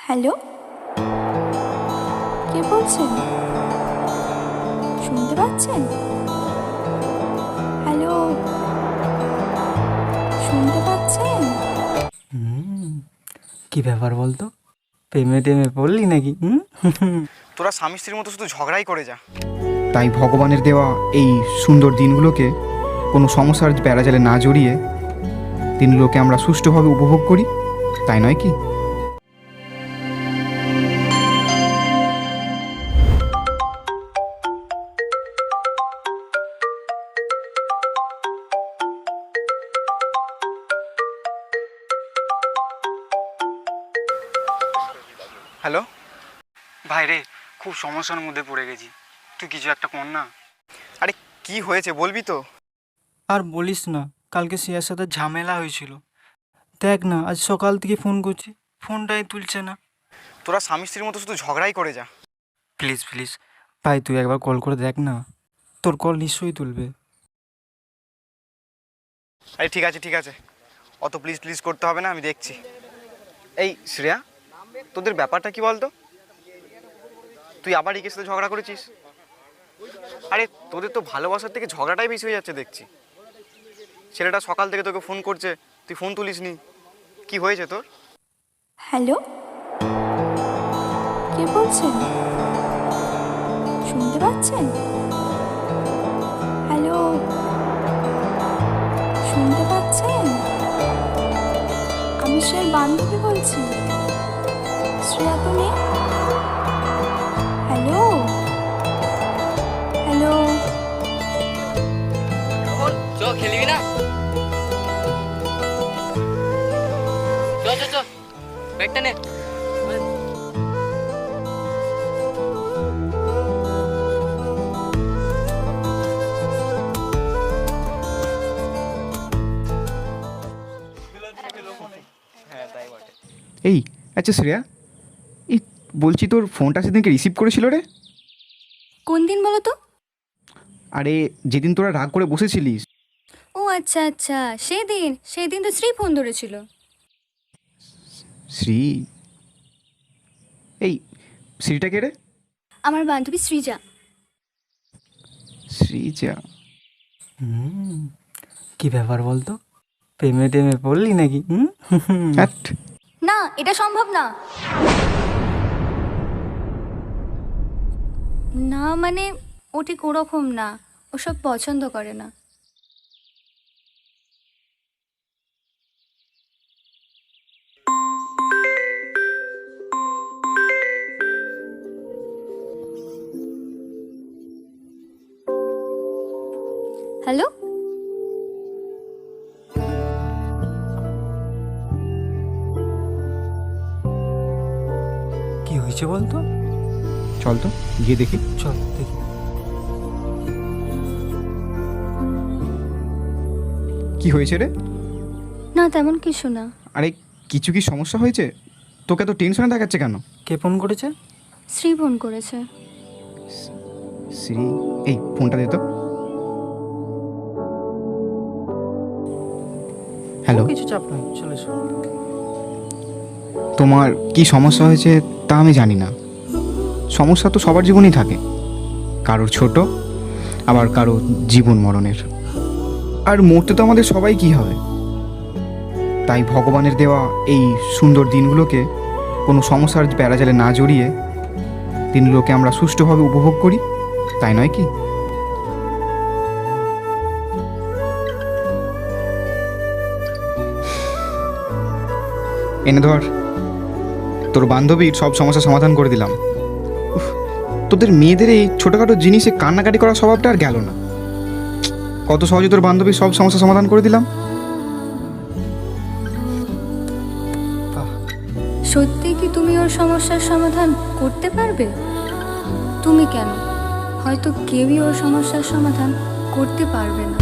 Hello, কে বলছেন? শুনতে পাচ্ছেন? হ্যালো, শুনতে পাচ্ছেন? কি ব্যাপার বলতো? প্রেমে টেমে পড়লি নাকি? তোরা স্বামী স্ত্রীর মতো শুধু ঝগড়াই করে যা। তাই ভগবানের দেওয়া এই সুন্দর দিনগুলোকে কোনো সমস্যার বেড়াজালে না জড়িয়ে দিনগুলোকে আমরা সুষ্ঠুভাবে উপভোগ করি, তাই নয় কি? হ্যালো, ভাই রে, খুব সমস্যার মধ্যে পড়ে গেছি, তুই কিছু একটা কর না। আরে কি হয়েছে বলবি তো? আর বলিস না, কালকে শ্রেয়ার সাথে ঝামেলা হয়েছিল। দেখ না, আজ সকাল থেকে ফোন করছি, ফোনটাই তুলছে না। তোরা স্বামী স্ত্রীর মতো শুধু ঝগড়াই করে যা। প্লিজ প্লিজ ভাই, তুই একবার কল করে দেখ না, তোর কল নিশ্চয়ই তুলবে। আরে ঠিক আছে ঠিক আছে, অত প্লিজ প্লিজ করতে হবে না, আমি দেখছি। এই শ্রেয়া, তোদের ব্যাপারটা কি বলতো? তুই আবার একের সাথে ঝগড়া করেছিস? আরে তোদের তো ভালোবাসার থেকে ঝগড়াটাই বেশি হয়ে যাচ্ছে দেখছি। ছেলেটা সকাল থেকে তোকে ফোন করছে, তুই ফোন তুলিসনি, কি হয়েছে তোর? হ্যালো, কে বলছেন? শুনতে পাচ্ছেন? হ্যালো, শুনতে পাচ্ছেন? আমি শ্রেয়ার বান্ধবী বলছি। শ্রেয়া তো নেই। হ্যালো, হ্যালো, চ খেলবি না? চ চ চ, ব্যাগটা নে। এই আচ্ছা শ্রেয়া, এই বলছি তোর ফোনটা সেদিনকে রিসিভ করেছিল রে? কোন দিন বলো তো? আরে যেদিন তোরা রাগ করে বসেছিলিস। ও আচ্ছা আচ্ছা, সেদিন তো শ্রী ফোন ধরেছিল। শ্রী? এই শ্রীটা কে রে? আমার বান্ধবী সৃজা। শ্রীজা? কি ব্যাপার বলতো? প্রেমে টেমে পড়লি নাকি? হ্যাট, না, এটা সম্ভব না। না মানে ও ঠিক ওরকম না, ওসব পছন্দ করে না। হ্যালো, কি হয়েছে বলতো? চল তো গিয়ে দেখি। চল দেখি। কি হয়েছে রে? না তেমন কিছু না। আরে কিছু কি সমস্যা হয়েছে? তোকে তো টেনশনে দেখাচ্ছে কেন? কে ফোন করেছে? শ্রী ফোন করেছে। শ্রী? এই ফোনটা দে তো। হ্যালো, কিছু চাপ নাই, চলে এসো। তোমার কি সমস্যা হয়েছে তা আমি জানি না। সমস্যা তো সবার জীবনেই থাকে, কারোর ছোট, আবার কারো জীবন মরণের। আর মরতে তো আমাদের সবাই কি হবে। তাই ভগবানের দেওয়া এই সুন্দর দিনগুলোকে কোনো সমস্যার বেড়াজালে না জড়িয়ে দিনগুলোকে আমরা সুষ্ঠুভাবে উপভোগ করি, তাই নয় কি? এনে ধর, তোর বান্ধবীর সব সমস্যার সমাধান করে দিলাম। উফ, তোদের মেয়েদের এই ছোটোখাটো জিনিসে কান্নাকাটি করার স্বভাবটা আর গেল না। কত সহজে তোর বান্ধবীর সব সমস্যার সমাধান করে দিলাম। সত্যি কি তুমি ওর সমস্যার সমাধান করতে পারবে? তুমি কেন, হয়তো কেউই ওর সমস্যার সমাধান করতে পারবে না।